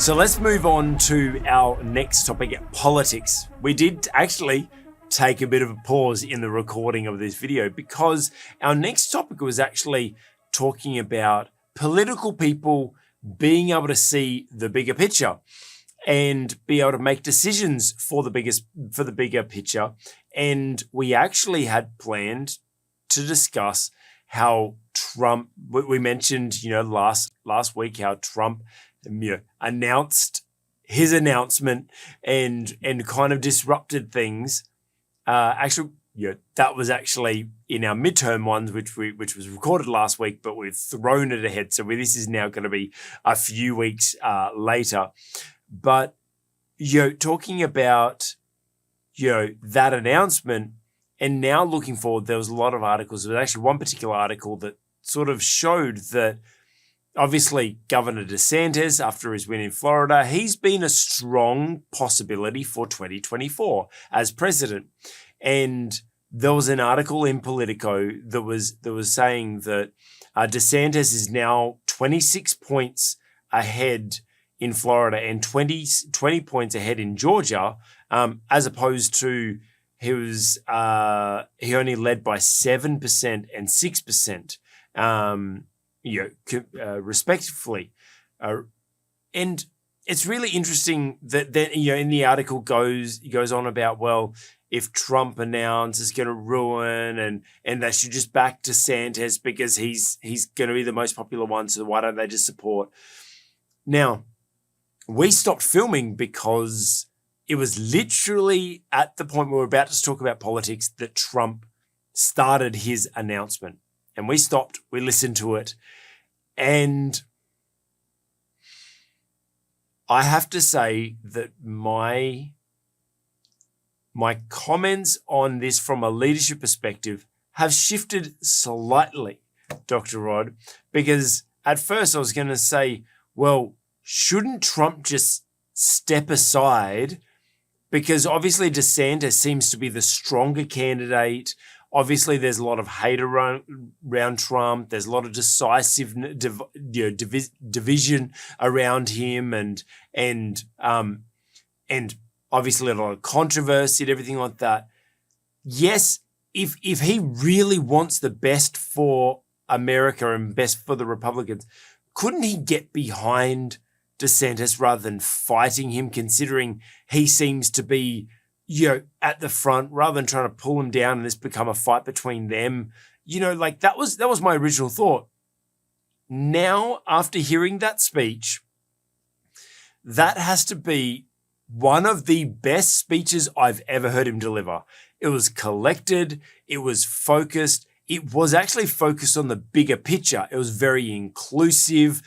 So let's move on to our next topic, politics. We did actually take a bit of a pause in the recording of this video because our next topic was actually talking about political people being able to see the bigger picture and be able to make decisions for the bigger picture. And we actually had planned to discuss how Trump, we mentioned, last week how Trump announced his announcement and kind of disrupted things. That was actually in our midterm ones, which was recorded last week, but we've thrown it ahead. So this is now going to be a few weeks later. But talking about that announcement, and now looking forward, there was a lot of articles. There was actually one particular article that sort of showed that obviously Governor DeSantis, after his win in Florida, he's been a strong possibility for 2024 as president. And there was an article in Politico that was saying that DeSantis is now 26 points ahead in Florida and 20 points ahead in Georgia, as opposed to he only led by 7% and 6%. Respectively. And it's really interesting that then, in the article goes on about, well, if Trump announces going to ruin and they should just back DeSantis because he's going to be the most popular one, so why don't they just support? Now, we stopped filming because it was literally at the point where we're about to talk about politics that Trump started his announcement. And we stopped, we listened to it, and I have to say that my comments on this from a leadership perspective have shifted slightly, Dr. Rod, because at first I was going to say, well, shouldn't Trump just step aside? Because obviously DeSantis seems to be the stronger candidate. Obviously, there's a lot of hate around Trump. There's a lot of decisive division around him, and obviously a lot of controversy and everything like that. Yes, if he really wants the best for America and best for the Republicans, couldn't he get behind DeSantis rather than fighting him, considering he seems to be at the front, rather than trying to pull him down and this become a fight between them? That was my original thought. Now, after hearing that speech, that has to be one of the best speeches I've ever heard him deliver. It was collected. It was focused. It was actually focused on the bigger picture. It was very inclusive.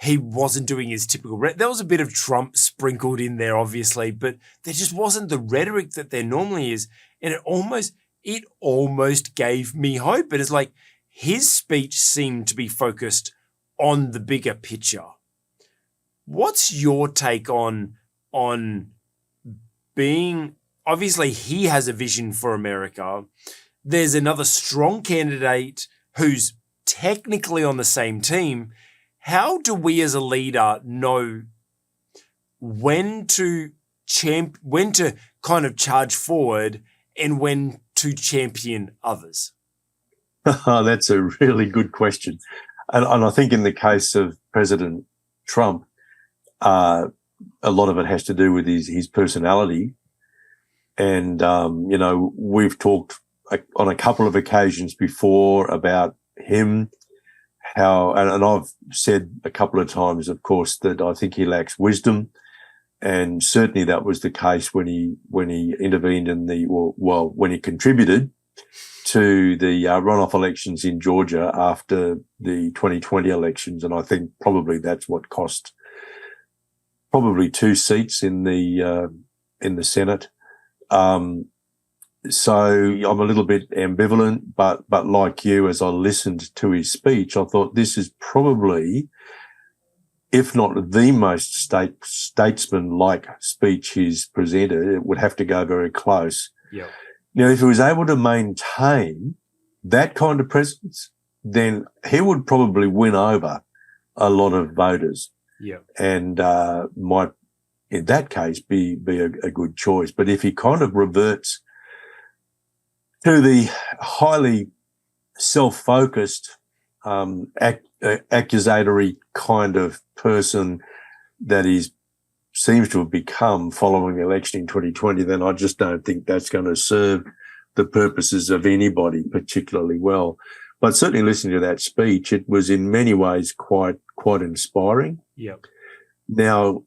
He wasn't doing his typical there was a bit of Trump sprinkled in there, obviously, but there just wasn't the rhetoric that there normally is. And it almost gave me hope. But it's like his speech seemed to be focused on the bigger picture. What's your take on being, obviously he has a vision for America. There's another strong candidate who's technically on the same team. How do we as a leader know when to kind of charge forward and when to champion others? That's a really good question. And I think in the case of President Trump, a lot of it has to do with his personality. And, we've talked on a couple of occasions before about him, and I've said a couple of times, of course, that I think he lacks wisdom. And certainly that was the case when he intervened when he contributed to the runoff elections in Georgia after the 2020 elections. And I think probably that's what cost probably 2 seats in the Senate. So I'm a little bit ambivalent, but like you, as I listened to his speech, I thought this is probably, if not the most statesman-like speech he's presented. It would have to go very close. Yeah. Now, if he was able to maintain that kind of presence, then he would probably win over a lot of voters. Yeah. and might, in that case, be a good choice. But if he kind of reverts to the highly self-focused, accusatory kind of person that he seems to have become following the election in 2020, then I just don't think that's going to serve the purposes of anybody particularly well. But certainly listening to that speech, it was in many ways quite inspiring. Yeah. Now,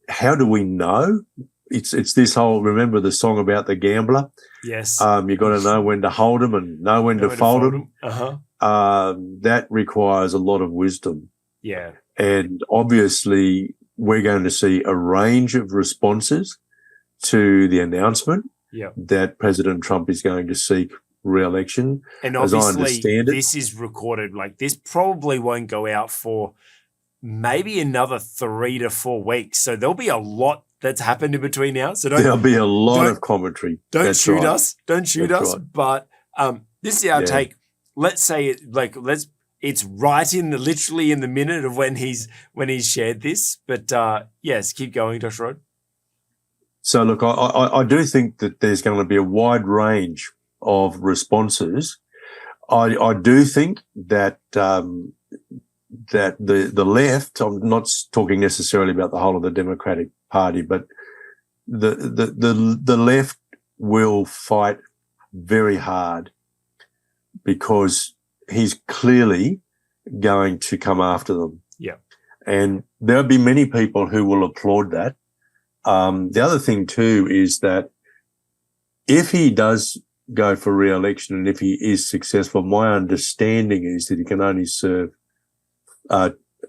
how do we know? It's this whole, remember the song about the gambler? Yes. You got to know when to hold them and know when to fold them. That requires a lot of wisdom. Yeah. And obviously we're going to see a range of responses to the announcement that President Trump is going to seek re-election. And as I obviously understand this is recorded, like this probably won't go out for maybe another 3 to 4 weeks. So there'll be a lot that's happened in between now. So there'll be a lot of commentary. Don't shoot us. Don't shoot us. Right. But this is our take. Let's say it's right literally in the minute of when he's shared this. But yes, keep going, Dr. Rod. So look, I do think that there's going to be a wide range of responses. I do think that that the left, I'm not talking necessarily about the whole of the Democratic Party, but the left will fight very hard because he's clearly going to come after them. Yeah. And there'll be many people who will applaud that. The other thing too is that if he does go for re-election and if he is successful, my understanding is that he can only serve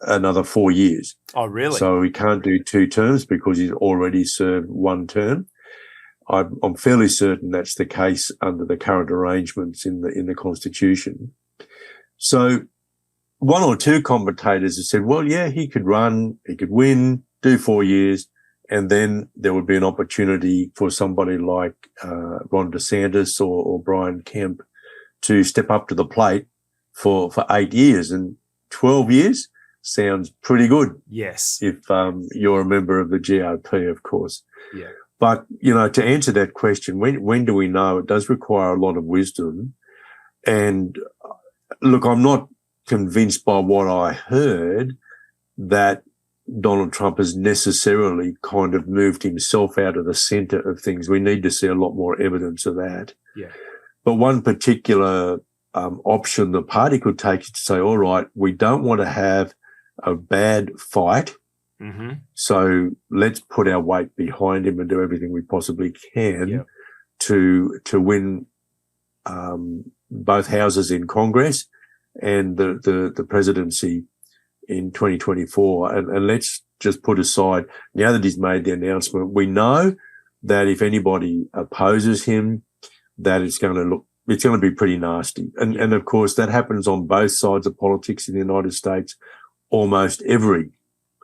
another 4 years. Oh, really? So he can't do 2 terms because he's already served 1 term. I'm fairly certain that's the case under the current arrangements in the Constitution. So 1 or 2 commentators have said, well, yeah, he could run, he could win, do 4 years, and then there would be an opportunity for somebody like Ron DeSantis or Brian Kemp to step up to the plate for 8 years. And 12 years sounds pretty good. Yes. If you're a member of the GOP, of course. Yeah. But, to answer that question, when do we know? It does require a lot of wisdom. And look, I'm not convinced by what I heard that Donald Trump has necessarily kind of moved himself out of the center of things. We need to see a lot more evidence of that. Yeah. But one particular option the party could take is to say, all right, we don't want to have a bad fight. Mm-hmm. So let's put our weight behind him and do everything we possibly can to win both houses in Congress and the presidency in 2024. And let's just put aside, now that he's made the announcement, we know that if anybody opposes him, that it's going to be pretty nasty. And of course, that happens on both sides of politics in the United States almost every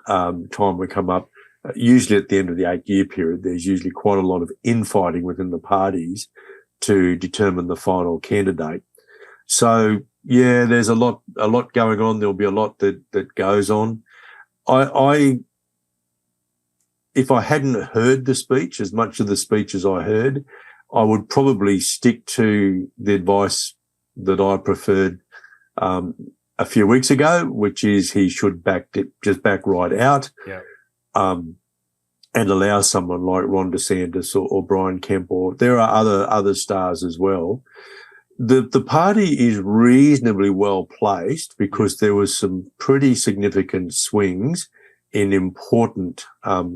time we come up. Usually at the end of the 8-year period, there's usually quite a lot of infighting within the parties to determine the final candidate. So, yeah, there's a lot going on. There'll be a lot that goes on. If I hadn't heard the speech, as much of the speech as I heard, I would probably stick to the advice that I preferred a few weeks ago, which is he should back right out, and allow someone like Ron DeSantis or Brian Kemp, or there are other stars as well. The party is reasonably well placed because there was some pretty significant swings in important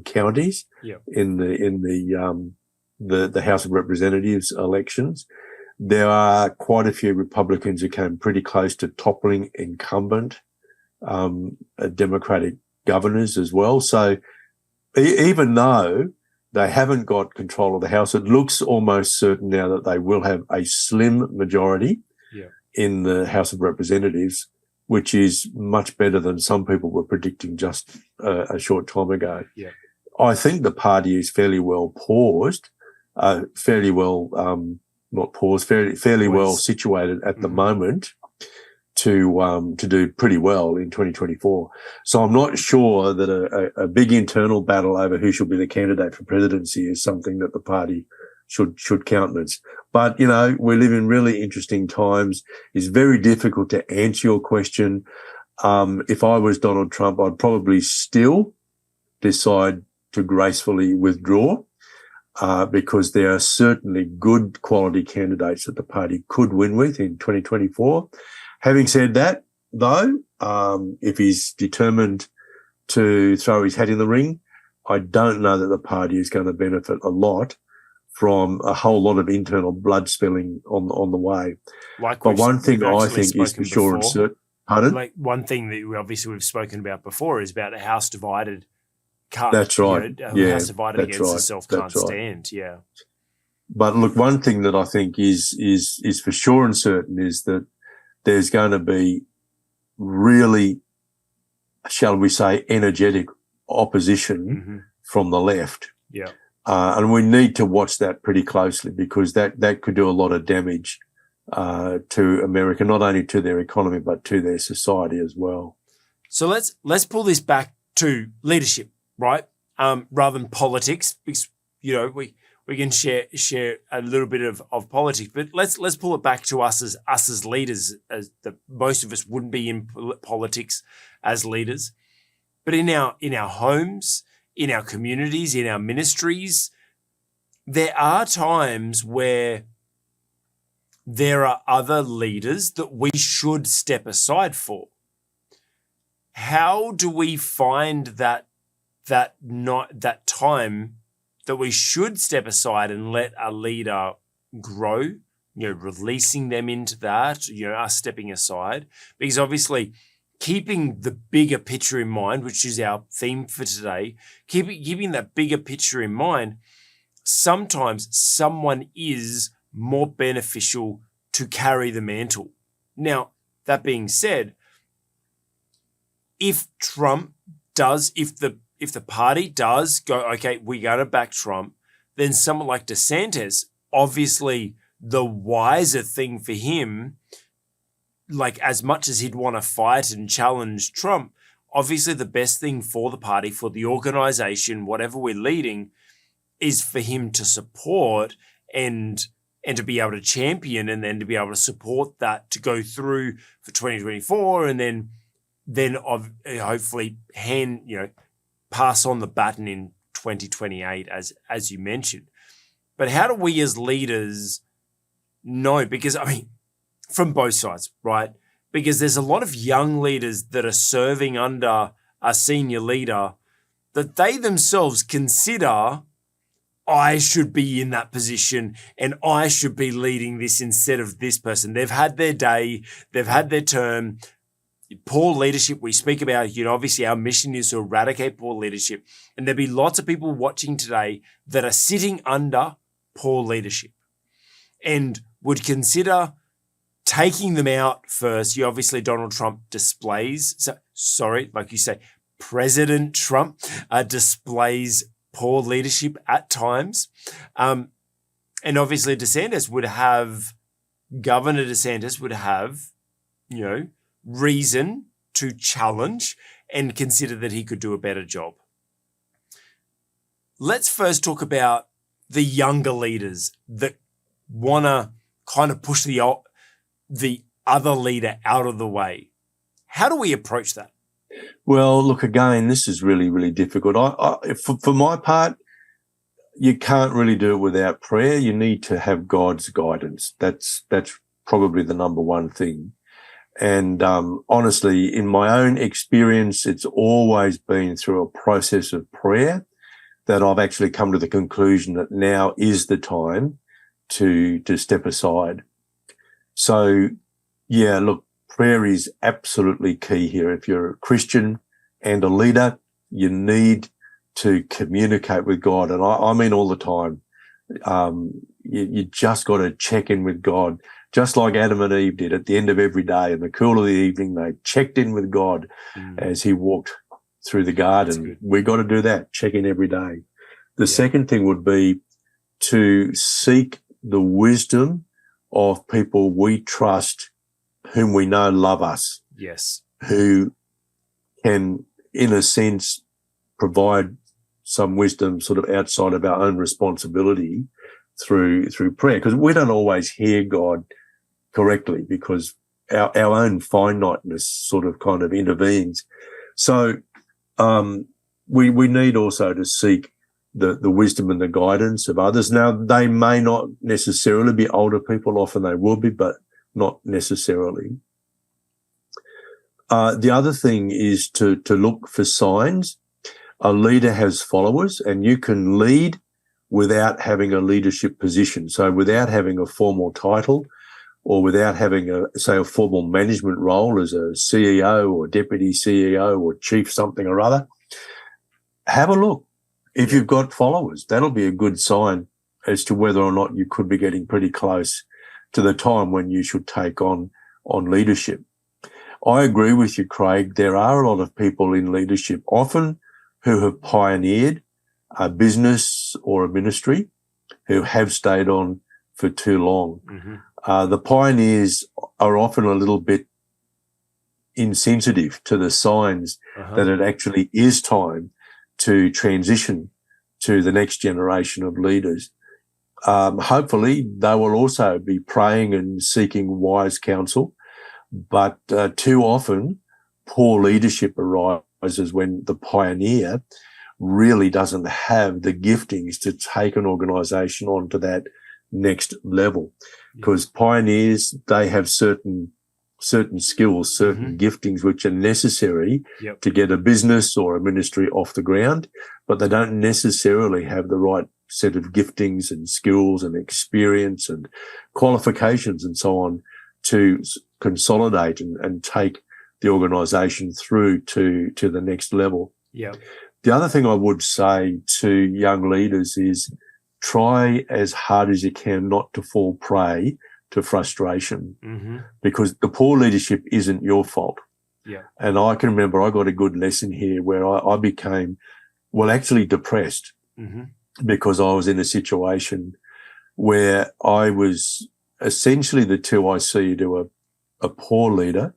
counties in the House of Representatives elections. There are quite a few Republicans who came pretty close to toppling incumbent Democratic governors as well. So even though they haven't got control of the House, it looks almost certain now that they will have a slim majority in the House of Representatives, which is much better than some people were predicting just a short time ago. Yeah. I think the party is fairly well poised, fairly well situated at the moment to do pretty well in 2024. So I'm not sure that a big internal battle over who should be the candidate for presidency is something that the party should countenance. But, you know, we live in really interesting times. It's very difficult to answer your question. If I was Donald Trump, I'd probably still decide to gracefully withdraw, because there are certainly good quality candidates that the party could win with in 2024. Having said that, though, if he's determined to throw his hat in the ring, I don't know that the party is going to benefit a lot from a whole lot of internal blood spilling on the way. Like but one thing I think is for sure and certain. Pardon? Like one thing that we've spoken about before is about a house divided can't. That's right. A house divided against itself can't stand. Yeah. But look, one thing that I think is for sure and certain is that there's going to be really, shall we say, energetic opposition from the left. Yeah. And we need to watch that pretty closely, because that could do a lot of damage to America, not only to their economy, but to their society as well. So let's pull this back to leadership, right? Rather than politics, because, you know, we can share a little bit of politics, but let's pull it back to us as leaders, as most of us wouldn't be in politics as leaders, but in our homes, in our communities, in our ministries, there are times where there are other leaders that we should step aside for. How do we find that time that we should step aside and let a leader grow, you know, releasing them into that, you know, us stepping aside? Because obviously keeping the bigger picture in mind, which is our theme for today, keeping that bigger picture in mind, sometimes someone is more beneficial to carry the mantle. Now, that being said, if the party does go, okay, we're going to back Trump, then someone like DeSantis, obviously the wiser thing for him, like as much as he'd want to fight and challenge Trump, obviously the best thing for the party, for the organization, whatever we're leading, is for him to support and to be able to champion, and then to be able to support that to go through for 2024, and then hopefully pass on the baton in 2028, as you mentioned. But how do we as leaders know? Because, I mean, from both sides, right? Because there's a lot of young leaders that are serving under a senior leader that they themselves consider, I should be in that position and I should be leading this instead of this person. They've had their day, they've had their term. Poor leadership, we speak about, obviously our mission is to eradicate poor leadership. And there'll be lots of people watching today that are sitting under poor leadership and would consider taking them out first. Obviously, Donald Trump like you say, President Trump displays poor leadership at times. And obviously Governor DeSantis would have, reason to challenge and consider that he could do a better job. Let's first talk about the younger leaders that want to kind of push the other leader out of the way. How do we approach that? Well, look, again, this is really, really difficult. For my part, you can't really do it without prayer. You need to have God's guidance. That's probably the number one thing. And honestly, in my own experience, it's always been through a process of prayer that I've actually come to the conclusion that now is the time to step aside. So, yeah, look, prayer is absolutely key here. If you're a Christian and a leader, you need to communicate with God. And I mean all the time. You just got to check in with God. Just like Adam and Eve did at the end of every day, in the cool of the evening, they checked in with God as he walked through the garden. We got to do that, check in every day. The second thing would be to seek the wisdom of people we trust whom we know love us, Yes. who can, in a sense, provide some wisdom sort of outside of our own responsibility through prayer, because we don't always hear God correctly because our own finiteness sort of kind of intervenes. So we need also to seek the wisdom and the guidance of others. Now, they may not necessarily be older people, often they will be, but not necessarily. The other thing is to look for signs. A leader has followers, and you can lead without having a leadership position. So without having a formal title or without having a formal management role as a CEO or deputy CEO or chief something or other, have a look. If you've got followers, that'll be a good sign as to whether or not you could be getting pretty close to the time when you should take on leadership. I agree with you, Craig. There are a lot of people in leadership, often who have pioneered a business or a ministry, who have stayed on for too long. Mm-hmm. The pioneers are often a little bit insensitive to the signs that it actually is time to transition to the next generation of leaders. Hopefully, they will also be praying and seeking wise counsel, but too often, poor leadership arises when the pioneer really doesn't have the giftings to take an organisation on to that next level. Because pioneers, they have certain skills, certain giftings which are necessary to get a business or a ministry off the ground, but they don't necessarily have the right set of giftings and skills and experience and qualifications and so on to consolidate and take the organisation through to the next level. Yeah. The other thing I would say to young leaders is try as hard as you can not to fall prey to frustration, because the poor leadership isn't your fault. Yeah. And I can remember I got a good lesson here where I became, actually depressed because I was in a situation where I was essentially the 2IC to a poor leader.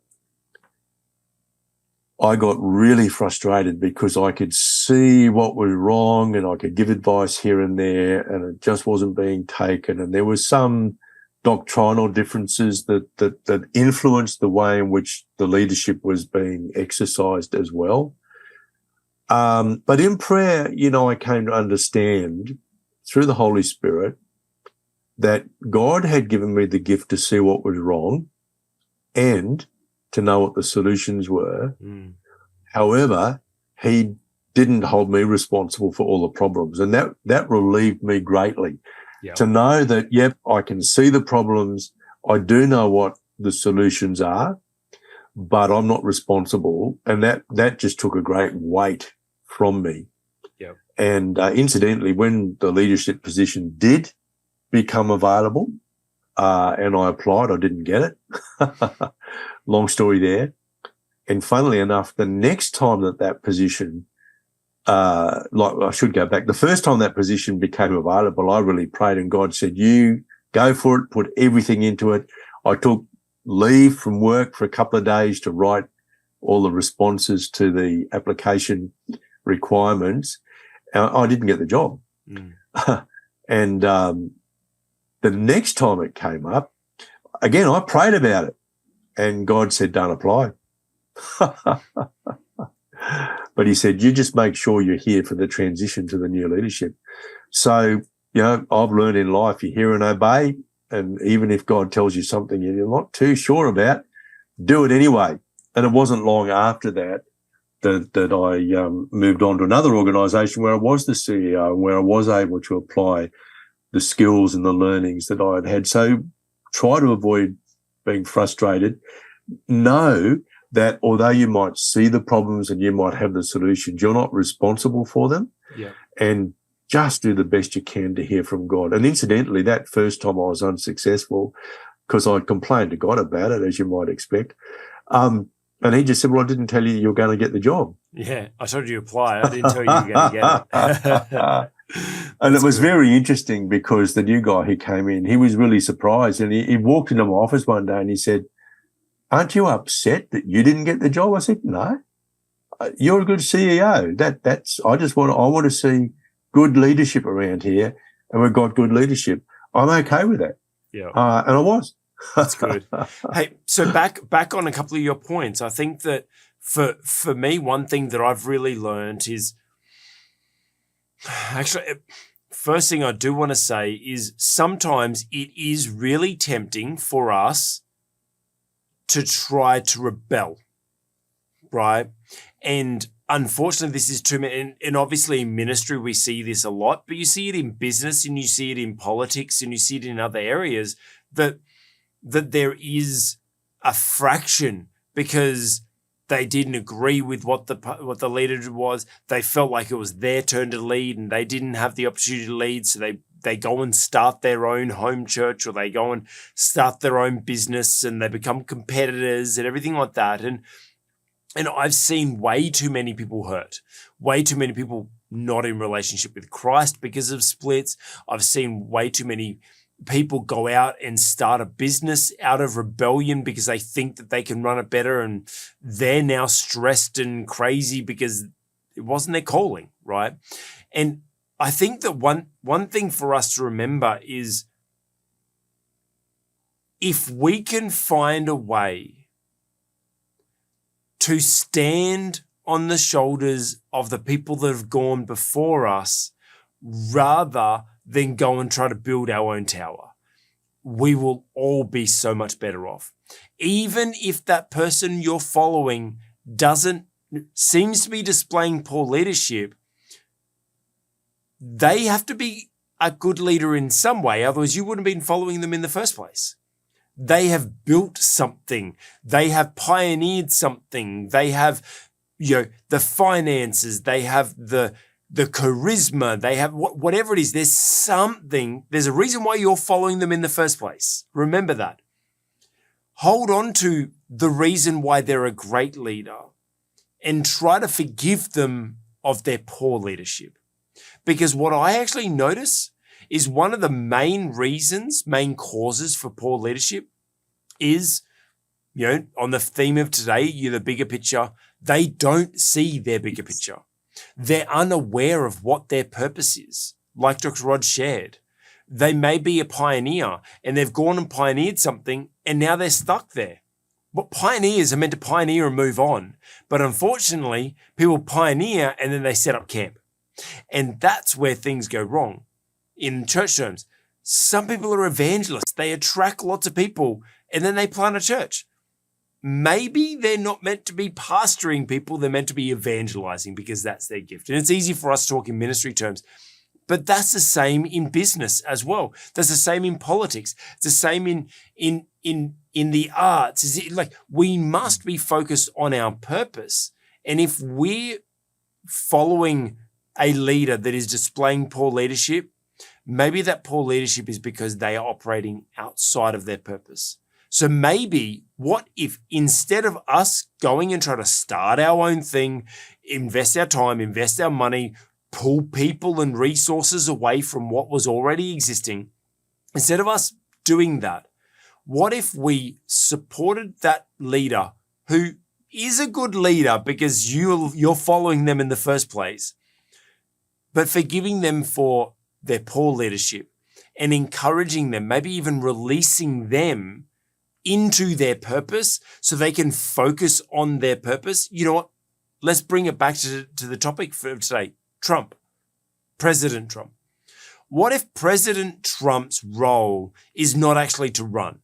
I got really frustrated because I could see what was wrong and I could give advice here and there, and it just wasn't being taken. And there was some doctrinal differences that influenced the way in which the leadership was being exercised as well. But in prayer, I came to understand through the Holy Spirit that God had given me the gift to see what was wrong and to know what the solutions were. However, he didn't hold me responsible for all the problems. And that relieved me greatly to know that, I can see the problems. I do know what the solutions are, but I'm not responsible. And that just took a great weight from me. Yeah. And incidentally, when the leadership position did become available, and I applied, I didn't get it. Long story there. And funnily enough, the next time that position, I should go back. The first time that position became available, I really prayed and God said, you go for it, put everything into it. I took leave from work for a couple of days to write all the responses to the application requirements. I didn't get the job. And the next time it came up, again, I prayed about it and God said, don't apply. But he said, you just make sure you're here for the transition to the new leadership. So, I've learned in life, you hear and obey. And even if God tells you something you're not too sure about, do it anyway. And it wasn't long after that I moved on to another organisation where I was the CEO and where I was able to apply the skills and the learnings that I had had. So try to avoid being frustrated. Know that although you might see the problems and you might have the solutions, you're not responsible for them. Yeah. And just do the best you can to hear from God. And incidentally, that first time I was unsuccessful because I complained to God about it, as you might expect. And he just said, well, I didn't tell you you're going to get the job. Yeah, I told you to apply. I didn't tell you you were going to get it. And it was very interesting because the new guy who came in, he was really surprised. And he walked into my office one day and he said, aren't you upset that you didn't get the job? I said, no, you're a good CEO. I want to see good leadership around here, and we've got good leadership. I'm okay with that. Yeah. And I was. That's good. Hey, so back on a couple of your points, I think that for me, one thing that I've really learned is actually, first thing I do want to say is sometimes it is really tempting for us to try to rebel, right? And unfortunately, this is too many. And obviously in ministry, we see this a lot, but you see it in business and you see it in politics and you see it in other areas that there is a fraction because they didn't agree with what the leader was. They felt like it was their turn to lead and they didn't have the opportunity to lead. So they go and start their own home church, or they go and start their own business, and they become competitors and everything like that. And I've seen way too many people hurt, way too many people not in relationship with Christ because of splits. I've seen way too many people go out and start a business out of rebellion because they think that they can run it better, and they're now stressed and crazy because it wasn't their calling, right? And I think that one thing for us to remember is if we can find a way to stand on the shoulders of the people that have gone before us rather than go and try to build our own tower, we will all be so much better off. Even if that person you're following seems to be displaying poor leadership, they have to be a good leader in some way. Otherwise, you wouldn't have been following them in the first place. They have built something. They have pioneered something. They have, the finances. They have the charisma, they have whatever it is, there's a reason why you're following them in the first place. Remember that. Hold on to the reason why they're a great leader and try to forgive them of their poor leadership. Because what I actually notice is one of the main causes for poor leadership is, on the theme of today, you're the bigger picture. They don't see their bigger picture. They're unaware of what their purpose is, like Dr. Rod shared. They may be a pioneer and they've gone and pioneered something and now they're stuck there. But pioneers are meant to pioneer and move on. But unfortunately, people pioneer and then they set up camp. And that's where things go wrong. In church terms, some people are evangelists. They attract lots of people and then they plant a church. Maybe they're not meant to be pastoring people. They're meant to be evangelizing because that's their gift. And it's easy for us to talk in ministry terms, but that's the same in business as well. That's the same in politics. It's the same in the arts. We must be focused on our purpose. And if we're following a leader that is displaying poor leadership, maybe that poor leadership is because they are operating outside of their purpose. So maybe what if instead of us going and trying to start our own thing, invest our time, invest our money, pull people and resources away from what was already existing, instead of us doing that, what if we supported that leader who is a good leader because you're following them in the first place, but forgiving them for their poor leadership and encouraging them, maybe even releasing them into their purpose so they can focus on their purpose. You know what? Let's bring it back to the topic for today. Trump, President Trump. What if President Trump's role is not actually to run?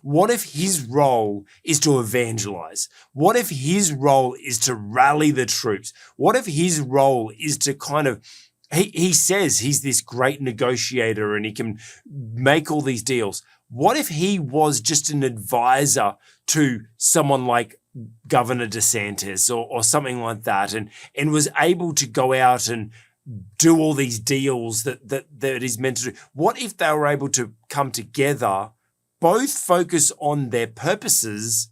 What if his role is to evangelize? What if his role is to rally the troops? What if his role is to kind of, he says he's this great negotiator and he can make all these deals. What if he was just an advisor to someone like Governor DeSantis or something like that and was able to go out and do all these deals that he's meant to do? What if they were able to come together, both focus on their purposes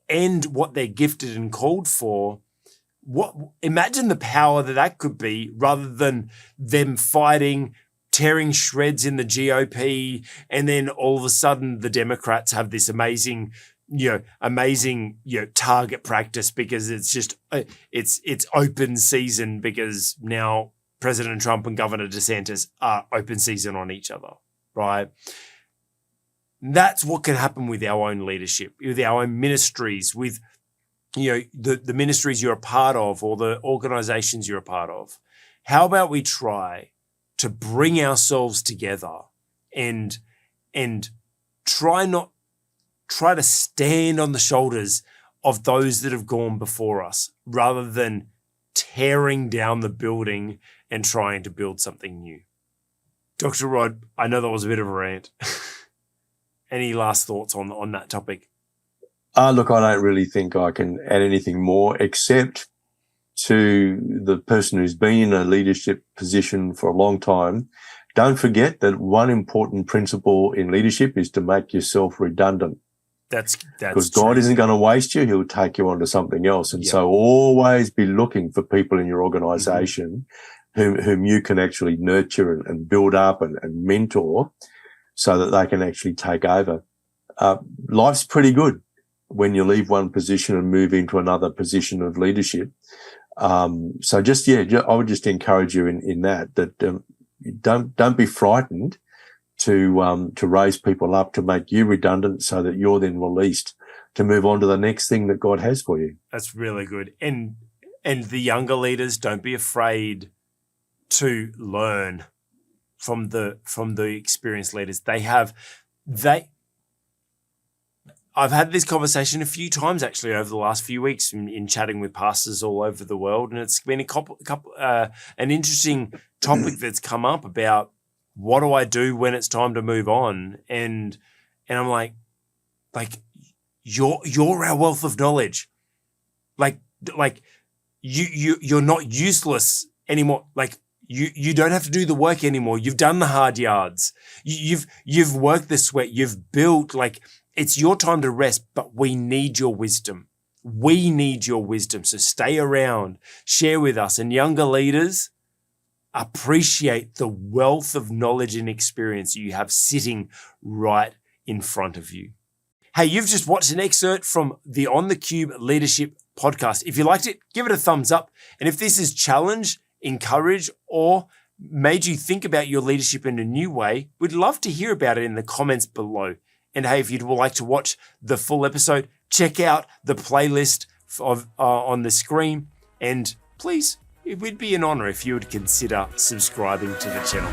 and what they're gifted and called for? Imagine the power that could be, rather than them fighting, tearing shreds in the GOP, and then all of a sudden the Democrats have this amazing amazing, target practice because it's just, it's open season because now President Trump and Governor DeSantis are open season on each other, right? That's what can happen with our own leadership, with our own ministries, with, the ministries you're a part of or the organizations you're a part of. How about we try to bring ourselves together and try to stand on the shoulders of those that have gone before us rather than tearing down the building and trying to build something new. Dr. Rod, I know that was a bit of a rant. Any last thoughts on that topic? Look, I don't really think I can add anything more except to the person who's been in a leadership position for a long time. Don't forget that one important principle in leadership is to make yourself redundant. That's because God isn't going to waste you. He'll take you on to something else. And so always be looking for people in your organization whom you can actually nurture and build up and mentor so that they can actually take over. Life's pretty good when you leave one position and move into another position of leadership. So I would just encourage you in that don't be frightened to raise people up, to make you redundant so that you're then released to move on to the next thing that God has for you. That's really good. And the younger leaders, don't be afraid to learn from the experienced leaders. I've had this conversation a few times actually over the last few weeks in chatting with pastors all over the world, and it's been an interesting topic that's come up about what do I do when it's time to move on, and I'm like you're our wealth of knowledge, like you're not useless anymore, like. You don't have to do the work anymore. You've done the hard yards. You've worked the sweat. You've built, like, it's your time to rest, but we need your wisdom. We need your wisdom. So stay around, share with us. And younger leaders, appreciate the wealth of knowledge and experience you have sitting right in front of you. Hey, you've just watched an excerpt from the On the Cube Leadership podcast. If you liked it, give it a thumbs up. And if this is challenge, encourage, or made you think about your leadership in a new way, we'd love to hear about it in the comments below. And hey, if you'd like to watch the full episode, check out the playlist on the screen. And please, it would be an honor if you would consider subscribing to the channel.